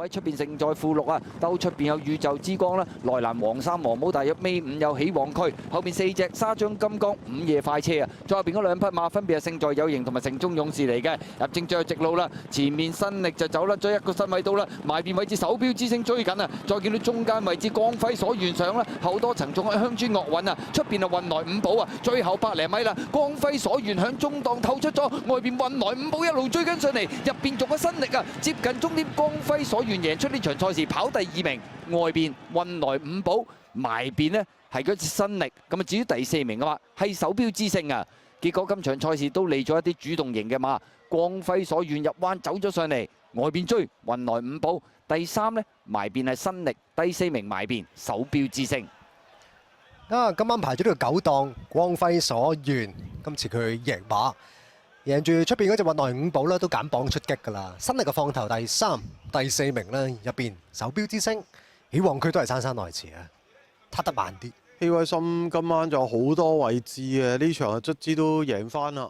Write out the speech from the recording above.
位出邊勝在富六啊，兜出邊有宇宙之光啦，內欄黃衫黃帽大約尾5有起旺區，後面4隻沙張金剛午夜快車啊，再後邊嗰2匹馬分別係勝在有型同埋城中勇士嚟嘅，入正最後直路啦，前面新力就走甩咗一個身位到啦，埋邊位置手錶之星追緊啊，再見到中間位置光輝所願上啦，後多層仲係鄉村樂韻啊，出邊啊運來五寶啊，最後100零米啦，光輝所願響中檔透出咗，外邊運來五寶一路追緊上嚟，入邊仲有新力啊，接近終點光輝所願贏出呢場賽事跑第2名，外邊運來五寶，埋邊呢係嗰隻新力，咁啊至於第4名嘅話係手錶之星啊，結果今場賽事都嚟咗一啲主動型嘅馬，光輝所願入彎走咗上嚟，外邊追運來五寶，第3呢埋邊係新力，第4名埋邊手錶之星。今晚排咗呢個9檔，光輝所願，今次佢贏馬，贏住出邊嗰隻運來五寶咧，都減磅出擊㗎啦。新力嘅放頭第3、第4名咧，入邊手錶之星，起旺區都係姍姍來遲啊，撻得慢啲。希威森今晚仲有好多位置嘅，呢場啊卒之都贏翻啦。